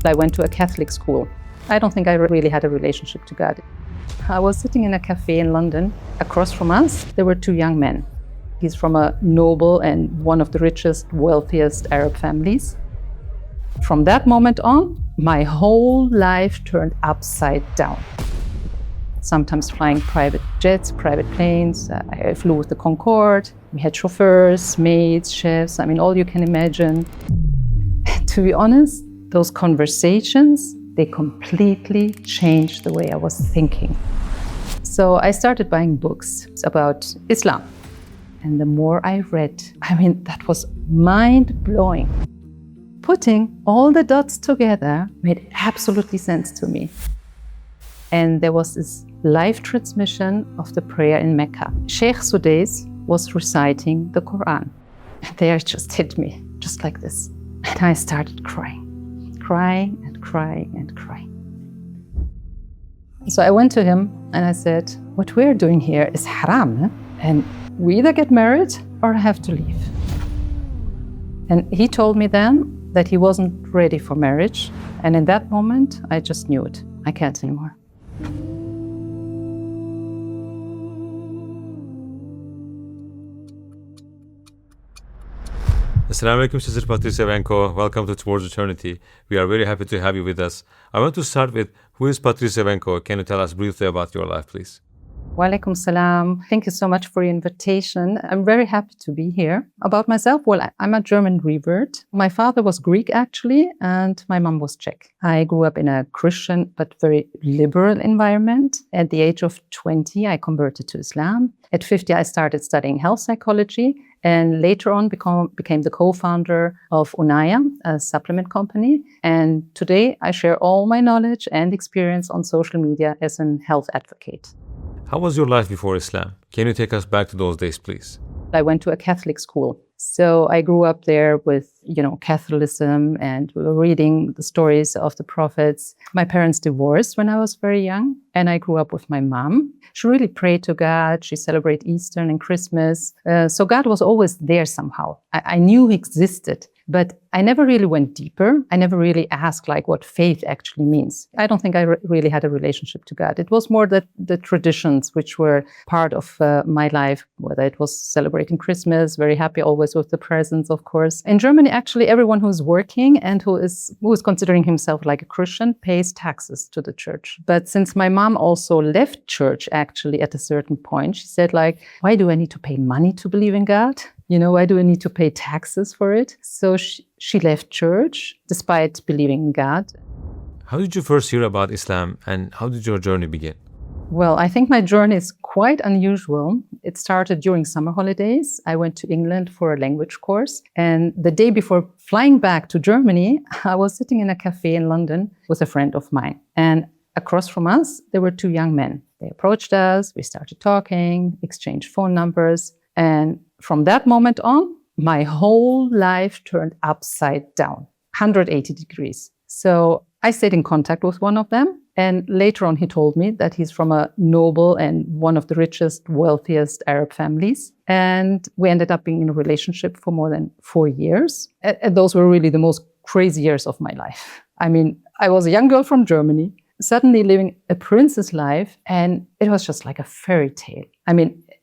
I went to a Catholic school. I don't think I really had a relationship to God. I was sitting in a cafe in London. Across from us, there were two young men. He's from a noble and one of the richest, wealthiest Arab families. From that moment on, my whole life turned upside down. Sometimes flying private jets, private planes. I flew with the Concorde. We had chauffeurs, maids, chefs, all you can imagine. To be honest, those conversations, they completely changed the way I was thinking. So I started buying books about Islam. And the more I read, that was mind-blowing. Putting all the dots together made absolutely sense to me. And there was this live transmission of the prayer in Mecca. Sheikh Sudais was reciting the Quran. And there it just hit me, just like this. And I started crying and crying and crying. So I went to him and I said, what we're doing here is haram, and we either get married or have to leave. And he told me then that he wasn't ready for marriage. And in that moment, I just knew it. I can't anymore. Assalamu alaikum, Sister Patricia Venco. Welcome to Towards Eternity. We are very happy to have you with us. I want to start with, who is Patricia Venco? Can you tell us briefly about your life, please? Wa alaikum salam. Thank you so much for your invitation. I'm very happy to be here. About myself, well, I'm a German revert. My father was Greek, actually, and my mom was Czech. I grew up in a Christian but very liberal environment. At the age of 20, I converted to Islam. At 50, I started studying health psychology, and later on became the co-founder of Unaya, a supplement company. And today, I share all my knowledge and experience on social media as a health advocate. How was your life before Islam? Can you take us back to those days, please? I went to a Catholic school. So I grew up there with, Catholicism, and we were reading the stories of the prophets. My parents divorced when I was very young, and I grew up with my mom. She really prayed to God. She celebrated Easter and Christmas. So God was always there somehow. I knew He existed, but I never really went deeper. I never really asked what faith actually means. I don't think I really had a relationship to God. It was more the traditions which were part of my life, whether it was celebrating Christmas, very happy always with the presents, of course. In Germany, actually, everyone who's working and who is considering himself like a Christian pays taxes to the church. But since my mom also left church, actually, at a certain point, she said, why do I need to pay money to believe in God? Why do I need to pay taxes for it? So she left church despite believing in God. How did you first hear about Islam, and how did your journey begin? Well, I think my journey is quite unusual. It started during summer holidays. I went to England for a language course. And the day before flying back to Germany, I was sitting in a cafe in London with a friend of mine. And across from us, there were two young men. They approached us. We started talking, exchanged phone numbers. And from that moment on, my whole life turned upside down, 180 degrees. So I stayed in contact with one of them. And later on, he told me that he's from a noble and one of the richest, wealthiest Arab families. And we ended up being in a relationship for more than 4 years. And those were really the most crazy years of my life. I was a young girl from Germany, suddenly living a princess life. And it was just like a fairy tale.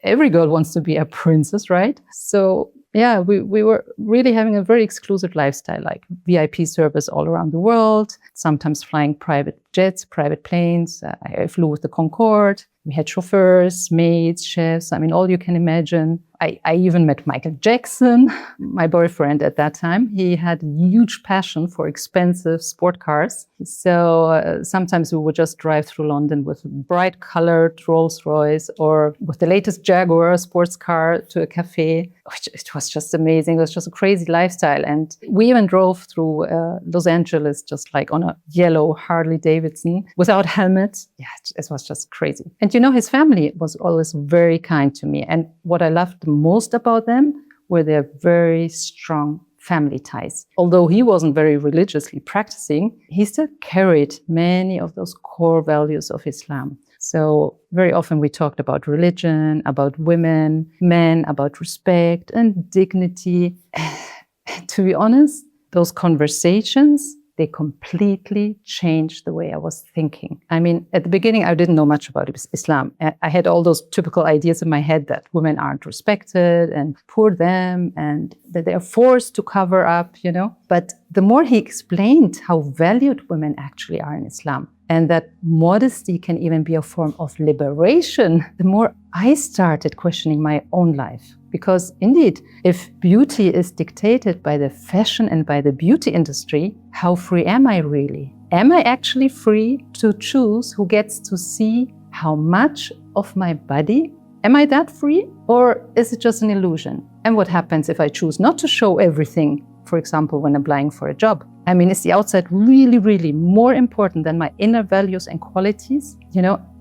Every girl wants to be a princess, right? So yeah, we were really having a very exclusive lifestyle, like VIP service all around the world, sometimes flying private jets, private planes. I flew with the Concorde. We had chauffeurs, maids, chefs, all you can imagine. I even met Michael Jackson, my boyfriend at that time. He had a huge passion for expensive sport cars. So sometimes we would just drive through London with a bright colored Rolls Royce or with the latest Jaguar sports car to a cafe. It was just amazing. It was just a crazy lifestyle. And we even drove through Los Angeles just on a yellow Harley Davidson without helmets. Yeah, it was just crazy. And his family was always very kind to me. And what I loved the most about them were their very strong family ties. Although he wasn't very religiously practicing, he still carried many of those core values of Islam. So very often we talked about religion, about women, men, about respect and dignity. To be honest, those conversations, they completely changed the way I was thinking. I mean, at the beginning, I didn't know much about Islam. I had all those typical ideas in my head that women aren't respected and poor them and that they are forced to cover up, But the more he explained how valued women actually are in Islam, and that modesty can even be a form of liberation, the more I started questioning my own life. Because indeed, if beauty is dictated by the fashion and by the beauty industry, how free am I really? Am I actually free to choose who gets to see how much of my body? Am I that free? Or is it just an illusion? And what happens if I choose not to show everything, for example, when applying for a job? I mean, is the outside really, really more important than my inner values and qualities?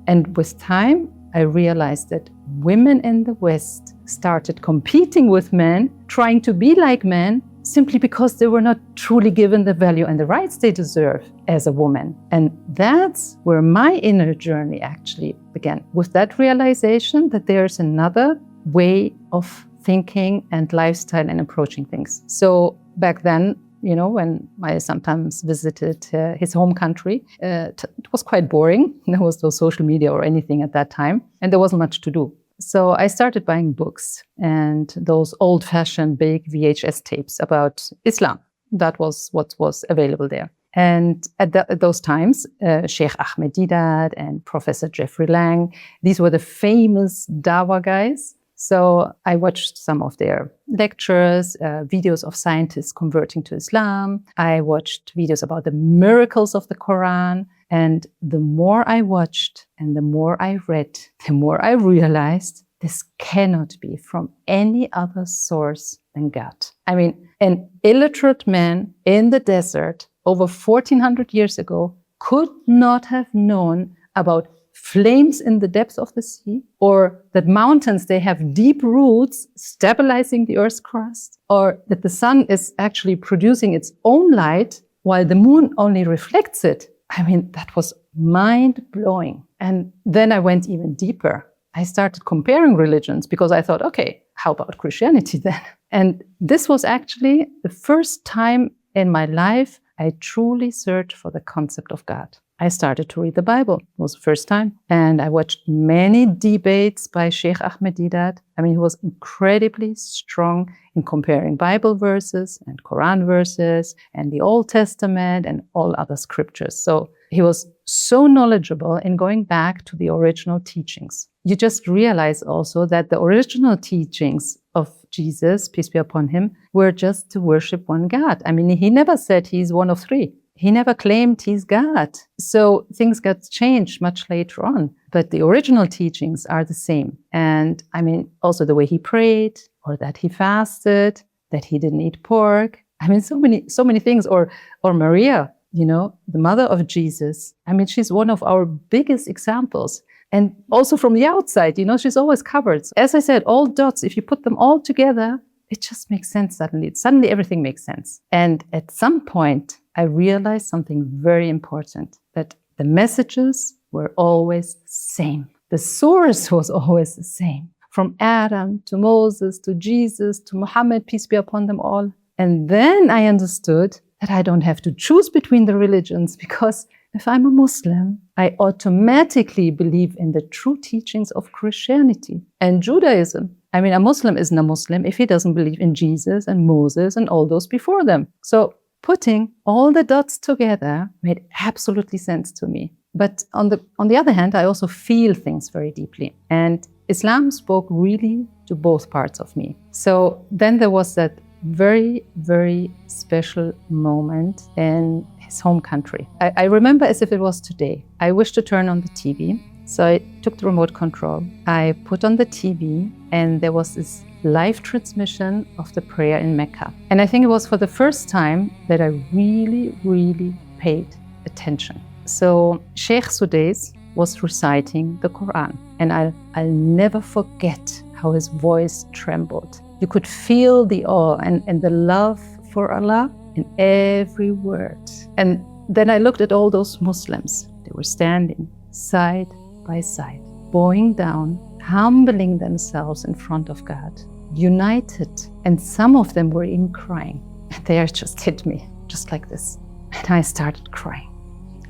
And with time, I realized that women in the West started competing with men, trying to be like men, simply because they were not truly given the value and the rights they deserve as a woman. And that's where my inner journey actually began, with that realization that there's another way of thinking and lifestyle and approaching things. So back then, when I sometimes visited his home country, it was quite boring. There was no social media or anything at that time, and there wasn't much to do. So I started buying books and those old-fashioned big VHS tapes about Islam. That was what was available there. And at those times, Sheikh Ahmed Deedat and Professor Jeffrey Lang, these were the famous Dawa guys. So I watched some of their lectures, videos of scientists converting to Islam. I watched videos about the miracles of the Quran. And the more I watched and the more I read, the more I realized this cannot be from any other source than God. I mean, an illiterate man in the desert over 1400 years ago could not have known about flames in the depths of the sea, or that mountains, they have deep roots stabilizing the Earth's crust, or that the sun is actually producing its own light while the moon only reflects it. I mean, that was mind-blowing. And then I went even deeper. I started comparing religions because I thought, okay, how about Christianity then? And this was actually the first time in my life I truly searched for the concept of God. I started to read the Bible. It was the first time. And I watched many debates by Sheikh Ahmed Deedat. I mean, he was incredibly strong in comparing Bible verses and Quran verses and the Old Testament and all other scriptures. So he was so knowledgeable in going back to the original teachings. You just realize also that the original teachings of Jesus, peace be upon him, were just to worship one God. I mean, he never said he's one of three. He never claimed he's God. So things got changed much later on. But the original teachings are the same. And I mean, also the way he prayed, or that he fasted, that he didn't eat pork. I mean, so many things. Or Maria, the mother of Jesus. I mean, she's one of our biggest examples. And also from the outside, she's always covered. As I said, all dots, if you put them all together, it just makes sense suddenly. Suddenly everything makes sense. And at some point, I realized something very important, that the messages were always the same. The source was always the same. From Adam to Moses to Jesus to Muhammad, peace be upon them all. And then I understood that I don't have to choose between the religions, because if I'm a Muslim, I automatically believe in the true teachings of Christianity and Judaism. I mean, a Muslim isn't a Muslim if he doesn't believe in Jesus and Moses and all those before them. So putting all the dots together made absolutely sense to me. But on the other hand, I also feel things very deeply. And Islam spoke really to both parts of me. So then there was that very, very special moment in his home country. I remember as if it was today. I wished to turn on the TV. So I took the remote control. I put on the TV, and there was this live transmission of the prayer in Mecca. And I think it was for the first time that I really, really paid attention. So Sheikh Sudais was reciting the Quran, and I'll never forget how his voice trembled. You could feel the awe and the love for Allah in every word. And then I looked at all those Muslims. They were standing side by side, bowing down, humbling themselves in front of God, united. And some of them were even crying. They just hit me, just like this. And I started crying and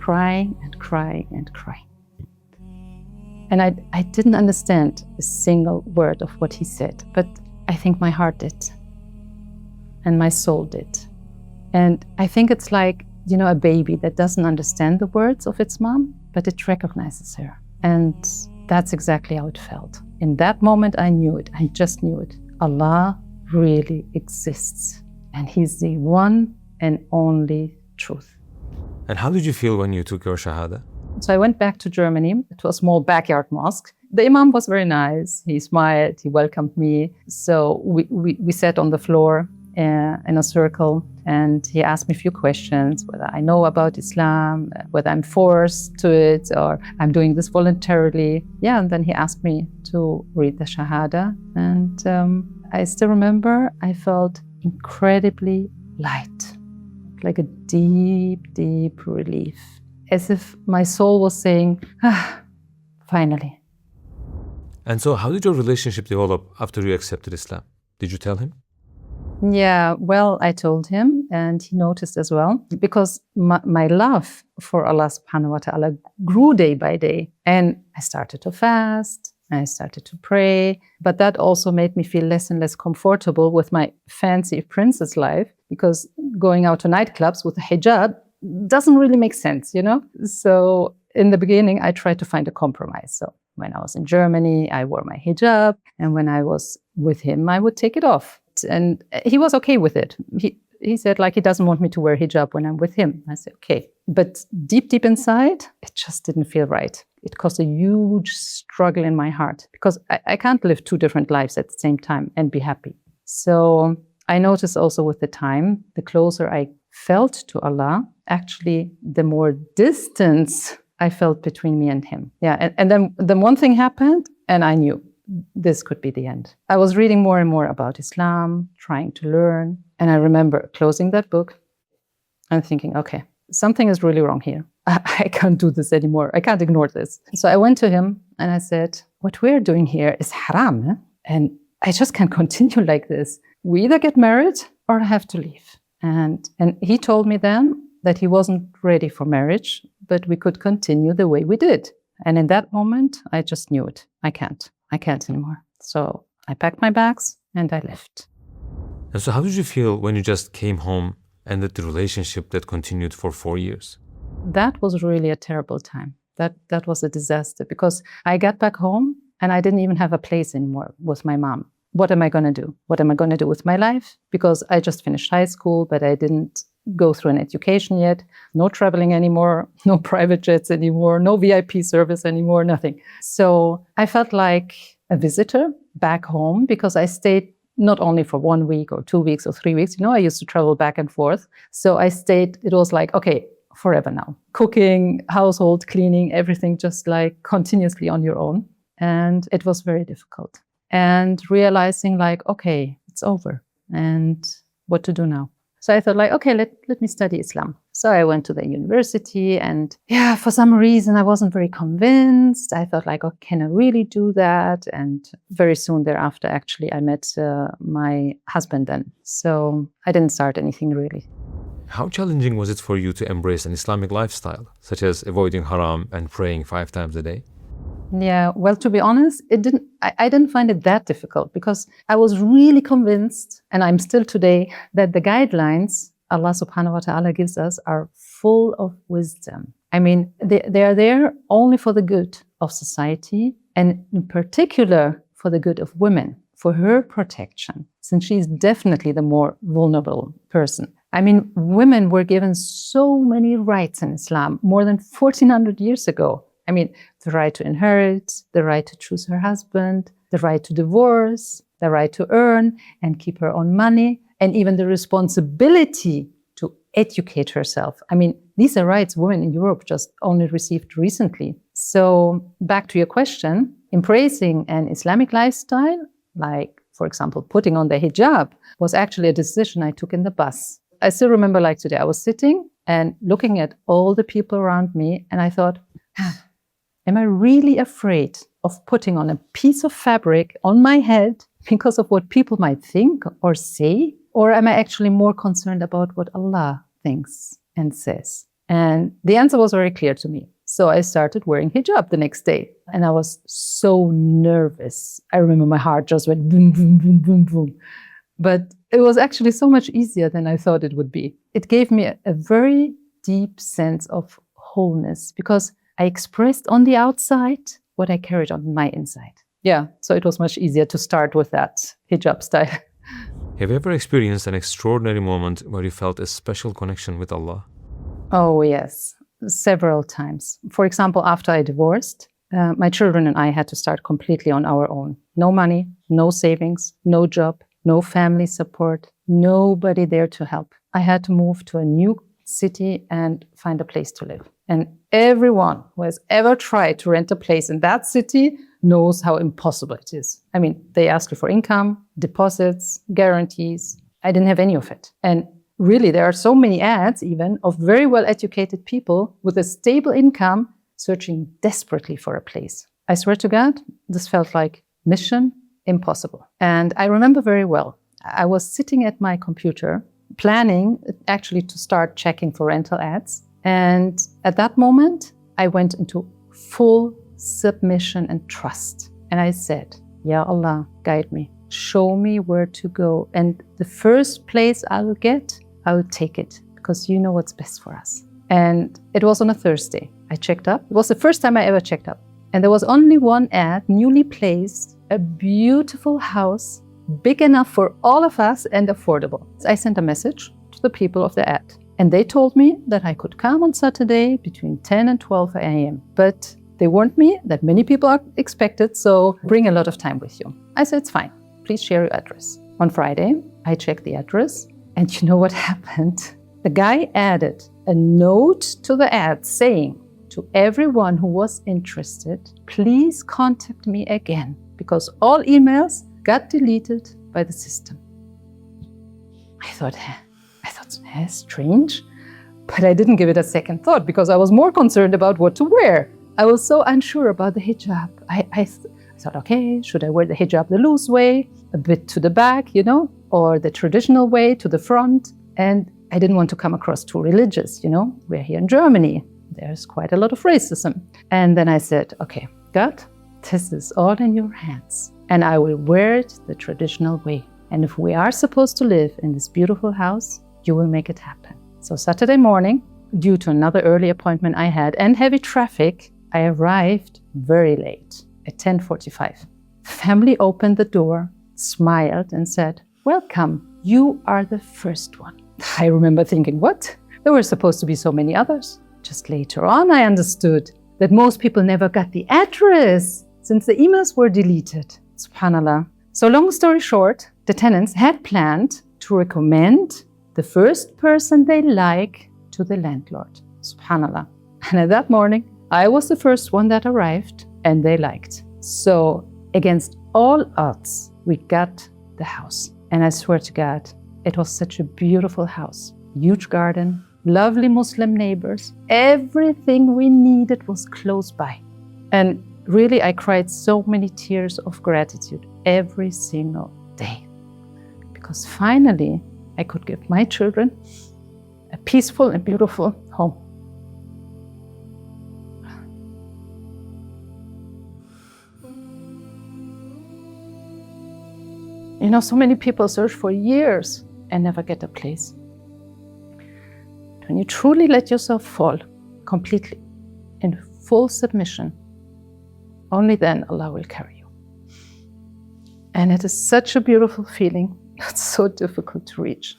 crying and crying. And I didn't understand a single word of what he said, but I think my heart did. And my soul did. And I think it's like, a baby that doesn't understand the words of its mom, but it recognizes her. And that's exactly how it felt. In that moment, I knew it. I just knew it. Allah really exists. And He's the one and only truth. And how did you feel when you took your Shahada? So I went back to Germany. It was a small backyard mosque. The Imam was very nice. He smiled, he welcomed me. So we sat on the floor in a circle, and he asked me a few questions, whether I know about Islam, whether I'm forced to it, or I'm doing this voluntarily. Yeah, and then he asked me to read the Shahada. And I still remember I felt incredibly light, like a deep, deep relief, as if my soul was saying, finally. And so how did your relationship develop after you accepted Islam? Did you tell him? Yeah, well, I told him, and he noticed as well, because my love for Allah subhanahu wa ta'ala grew day by day. And I started to fast, I started to pray, but that also made me feel less and less comfortable with my fancy princess life, because going out to nightclubs with a hijab doesn't really make sense, So in the beginning, I tried to find a compromise. So when I was in Germany, I wore my hijab, and when I was with him, I would take it off. And he was okay with it. He said, he doesn't want me to wear hijab when I'm with him. I said, okay. But deep, deep inside, it just didn't feel right. It caused a huge struggle in my heart, because I can't live two different lives at the same time and be happy. So I noticed also with the time, the closer I felt to Allah, actually, the more distance I felt between me and him. Yeah, and then one thing happened, and I knew this could be the end. I was reading more and more about Islam, trying to learn. And I remember closing that book and thinking, okay, something is really wrong here. I can't do this anymore. I can't ignore this. So I went to him and I said, what we're doing here is haram. And I just can't continue like this. We either get married or I have to leave. And he told me then that he wasn't ready for marriage, but we could continue the way we did. And in that moment, I just knew it. I can't anymore. So I packed my bags and I left. And so how did you feel when you just came home and that the relationship that continued for 4 years? That was really a terrible time. That was a disaster, because I got back home and I didn't even have a place anymore with my mom. What am I going to do? What am I going to do with my life? Because I just finished high school, but I didn't go through an education yet. No traveling anymore, no private jets anymore, no VIP service anymore, nothing. So I felt like a visitor back home, because I stayed not only for 1 week or 2 weeks or 3 weeks. I used to travel back and forth. So I stayed, it was like, okay, forever now. Cooking, household, cleaning, everything just like continuously on your own. And it was very difficult. And realizing okay, it's over. And what to do now? So I thought okay, let me study Islam. So I went to the university, and for some reason I wasn't very convinced. I thought oh, can I really do that? And very soon thereafter, actually, I met my husband then. So I didn't start anything really. How challenging was it for you to embrace an Islamic lifestyle, such as avoiding haram and praying 5 times a day? Yeah, well, to be honest, I didn't find it that difficult, because I was really convinced, and I'm still today, that the guidelines Allah subhanahu wa ta'ala gives us are full of wisdom. I mean, they are there only for the good of society, and in particular for the good of women, for her protection, since she's definitely the more vulnerable person. I mean, women were given so many rights in Islam more than 1400 years ago. I mean, the right to inherit, the right to choose her husband, the right to divorce, the right to earn and keep her own money, and even the responsibility to educate herself. I mean, these are rights women in Europe just only received recently. So back to your question, embracing an Islamic lifestyle, like, for example, putting on the hijab, was actually a decision I took in the bus. I still remember today, I was sitting and looking at all the people around me, and I thought, am I really afraid of putting on a piece of fabric on my head because of what people might think or say? Or am I actually more concerned about what Allah thinks and says? And the answer was very clear to me. So I started wearing hijab the next day. And I was so nervous. I remember my heart just went boom, boom, boom, boom, boom. But it was actually so much easier than I thought it would be. It gave me a very deep sense of wholeness because I expressed on the outside what I carried on my inside. Yeah, so it was much easier to start with that hijab style. Have you ever experienced an extraordinary moment where you felt a special connection with Allah? Oh, yes, several times. For example, after I divorced, my children and I had to start completely on our own. No money, no savings, no job, no family support, nobody there to help. I had to move to a new city and find a place to live. And everyone who has ever tried to rent a place in that city knows how impossible it is. I mean, they ask you for income, deposits, guarantees. I didn't have any of it. And really, there are so many ads even of very well-educated people with a stable income searching desperately for a place. I swear to God, this felt like mission impossible. And I remember very well, I was sitting at my computer planning actually to start checking for rental ads. And at that moment, I went into full submission and trust. And I said, Ya Allah, guide me, show me where to go. And the first place I will get, I will take it because you know what's best for us. And it was on a Thursday. I checked up. It was the first time I ever checked up. And there was only one ad, newly placed, a beautiful house, big enough for all of us and affordable. So I sent a message to the people of the ad. And they told me that I could come on Saturday between 10 and 12 a.m. But they warned me that many people are expected, so bring a lot of time with you. I said, it's fine. Please share your address. On Friday, I checked the address. And you know what happened? The guy added a note to the ad saying to everyone who was interested, please contact me again because all emails got deleted by the system. I thought, strange, but I didn't give it a second thought because I was more concerned about what to wear. I was so unsure about the hijab. I thought, okay, should I wear the hijab the loose way, a bit to the back, or the traditional way to the front? And I didn't want to come across too religious, We're here in Germany. There's quite a lot of racism. And then I said, okay, God, this is all in your hands. And I will wear it the traditional way. And if we are supposed to live in this beautiful house, you will make it happen. So Saturday morning, due to another early appointment I had and heavy traffic, I arrived very late at 10:45. The family opened the door, smiled and said, welcome, you are the first one. I remember thinking, what? There were supposed to be so many others. Just later on, I understood that most people never got the address since the emails were deleted. SubhanAllah. So long story short, the tenants had planned to recommend the first person they like to the landlord. SubhanAllah. And at that morning, I was the first one that arrived and they liked. So against all odds, we got the house. And I swear to God, it was such a beautiful house. Huge garden, lovely Muslim neighbors. Everything we needed was close by. And really, I cried so many tears of gratitude every single day. Because finally, I could give my children a peaceful and beautiful home. So many people search for years and never get a place. When you truly let yourself fall completely in full submission, only then Allah will carry you. And it is such a beautiful feeling. It's so difficult to reach.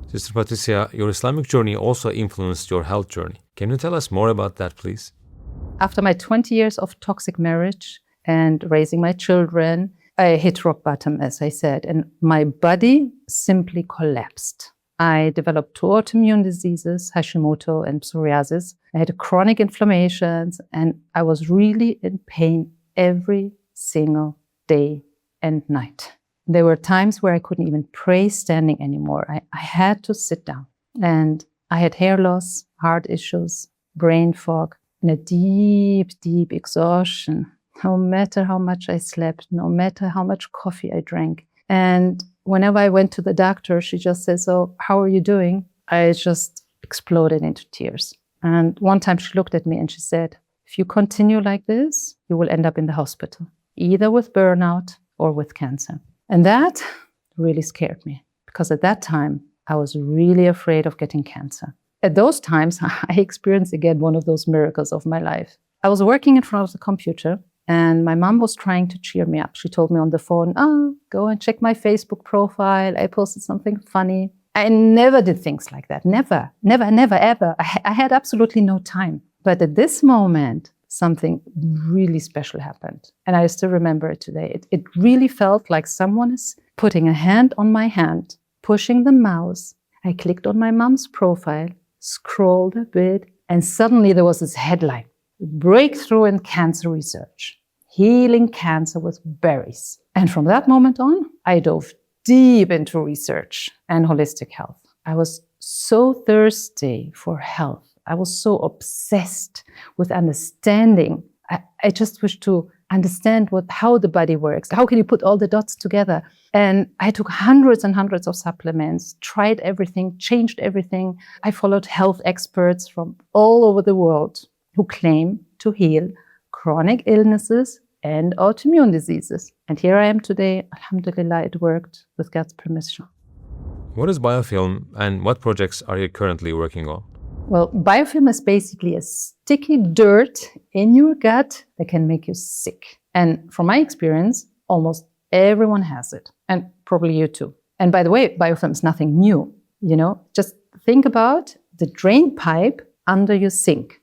Sister Patricia, your Islamic journey also influenced your health journey. Can you tell us more about that, please? After my 20 years of toxic marriage and raising my children, I hit rock bottom, as I said, and my body simply collapsed. I developed 2 autoimmune diseases, Hashimoto and psoriasis. I had chronic inflammations, and I was really in pain every single day and night. There were times where I couldn't even pray standing anymore. I had to sit down. And I had hair loss, heart issues, brain fog, and a deep, deep exhaustion. no matter how much I slept, no matter how much coffee I drank. And whenever I went to the doctor, she just said, "So how are you doing?" I just exploded into tears. And one time she looked at me and she said, "If you continue like this, you will end up in the hospital, either with burnout or with cancer." And that really scared me, because at that time, I was really afraid of getting cancer. At those times, I experienced again one of those miracles of my life. I was working in front of the computer and my mom was trying to cheer me up. She told me on the phone, "Oh, go and check my Facebook profile. I posted something funny." I never did things like that. Never, ever. I had absolutely no time. But at this moment, something really special happened. And I still remember it today. It really felt like someone is putting a hand on my hand, pushing the mouse. I clicked on my mom's profile, scrolled a bit, and suddenly there was this headline: "Breakthrough in Cancer Research, Healing Cancer with Berries." And from that moment on, I dove deep into research and holistic health. I was so thirsty for health. I was so obsessed with understanding. I just wished to understand how the body works. How can you put all the dots together? And I took hundreds and hundreds of supplements, tried everything, changed everything. I followed health experts from all over the world who claim to heal chronic illnesses and autoimmune diseases. And here I am today. Alhamdulillah, it worked with God's permission. What is Biofilm and what projects are you currently working on? Well, biofilm is basically a sticky dirt in your gut that can make you sick. And from my experience, almost everyone has it, and probably you too. And by the way, biofilm is nothing new. Just think about the drain pipe under your sink.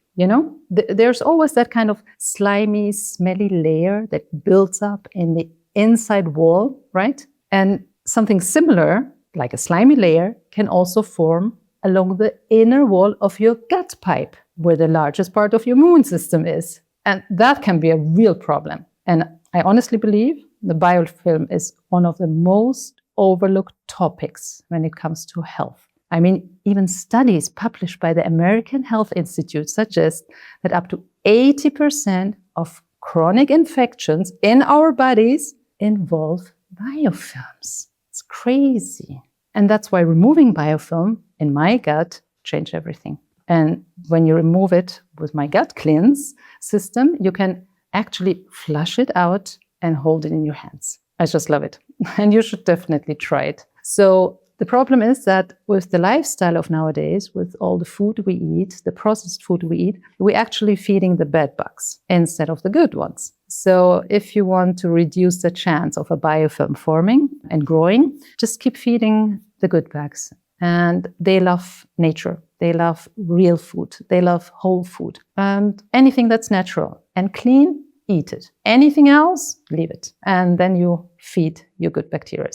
There's always that kind of slimy, smelly layer that builds up in the inside wall, right? And something similar, like a slimy layer, can also form along the inner wall of your gut pipe, where the largest part of your immune system is. And that can be a real problem. And I honestly believe the biofilm is one of the most overlooked topics when it comes to health. I mean, even studies published by the American Health Institute suggest that up to 80% of chronic infections in our bodies involve biofilms. It's crazy. And that's why removing biofilm in my gut changed everything. And when you remove it with my gut cleanse system, you can actually flush it out and hold it in your hands. I just love it. And you should definitely try it. So the problem is that with the lifestyle of nowadays, with all the food we eat, the processed food we eat, we're actually feeding the bad bugs instead of the good ones. So if you want to reduce the chance of a biofilm forming and growing, just keep feeding the good bugs. And they love nature. They love real food. They love whole food. And anything that's natural and clean, eat it. Anything else, leave it. And then you feed your good bacteria.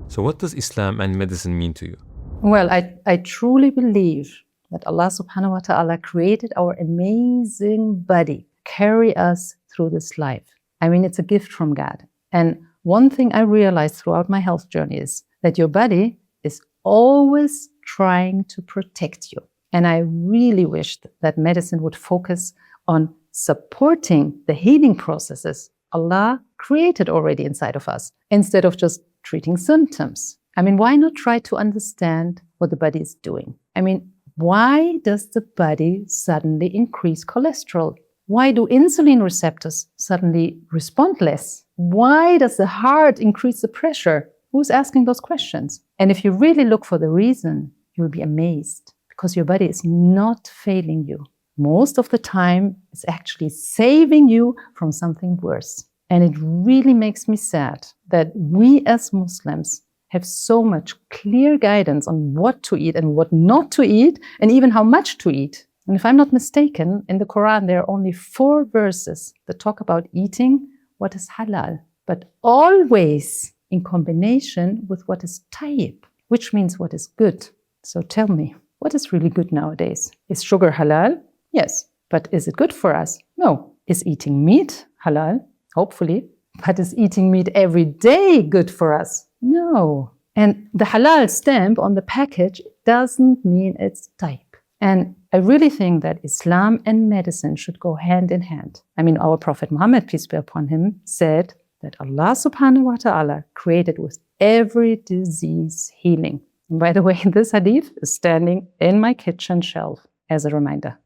So what does Islam and medicine mean to you? Well, I truly believe that Allah subhanahu wa ta'ala created our amazing body, carry us through this life. I mean, it's a gift from God. And one thing I realized throughout my health journey is that your body is always trying to protect you. And I really wished that medicine would focus on supporting the healing processes Allah created already inside of us, instead of just treating symptoms. I mean, why not try to understand what the body is doing? I mean, why does the body suddenly increase cholesterol? Why do insulin receptors suddenly respond less? Why does the heart increase the pressure? Who's asking those questions? And if you really look for the reason, you'll be amazed, because your body is not failing you. Most of the time, it's actually saving you from something worse. And it really makes me sad that we as Muslims have so much clear guidance on what to eat and what not to eat, and even how much to eat. And if I'm not mistaken, in the Quran, there are only 4 verses that talk about eating what is halal, but always in combination with what is tayyib, which means what is good. So tell me, what is really good nowadays? Is sugar halal? Yes. But is it good for us? No. Is eating meat halal? Hopefully. But is eating meat every day good for us? No. And the halal stamp on the package doesn't mean it's tayyib. And I really think that Islam and medicine should go hand in hand. I mean, our Prophet Muhammad, peace be upon him, said that Allah subhanahu wa ta'ala created with every disease healing. And by the way, this hadith is standing in my kitchen shelf as a reminder.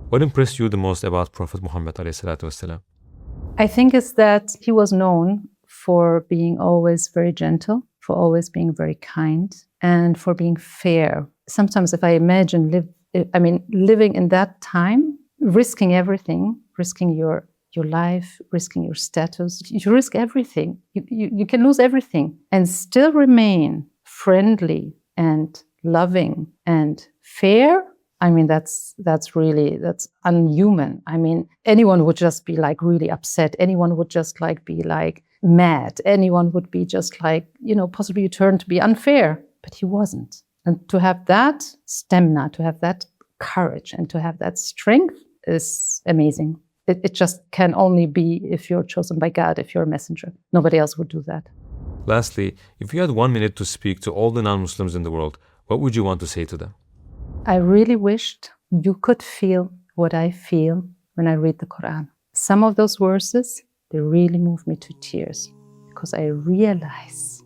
What impressed you the most about Prophet Muhammad ﷺ? I think it's that he was known for being always very gentle, for always being very kind, and for being fair. Sometimes if I imagine living in that time, risking everything, risking your life, risking your status, you risk everything. You can lose everything and still remain friendly and loving and fair. I mean, that's unhuman. I mean, anyone would just be like really upset. Anyone would just like be like mad. Anyone would be just like, possibly turn to be unfair, but he wasn't. And to have that stamina, to have that courage, and to have that strength is amazing. It just can only be if you're chosen by God, if you're a messenger. Nobody else would do that. Lastly, if you had 1 minute to speak to all the non-Muslims in the world, what would you want to say to them? I really wished you could feel what I feel when I read the Quran. Some of those verses, they really move me to tears because I realize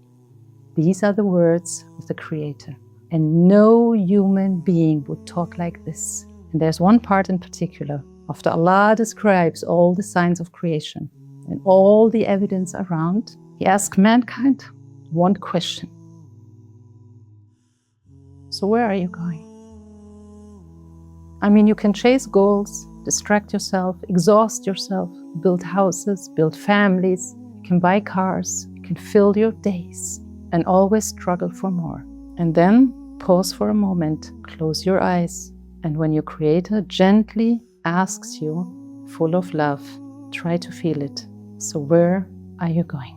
these are the words of the Creator. And no human being would talk like this. And there's one part in particular, after Allah describes all the signs of creation and all the evidence around, He asks mankind one question. So where are you going? I mean, you can chase goals, distract yourself, exhaust yourself, build houses, build families, you can buy cars, you can fill your days and always struggle for more. And then pause for a moment, close your eyes, and when your Creator gently asks you, full of love, try to feel it. So where are you going?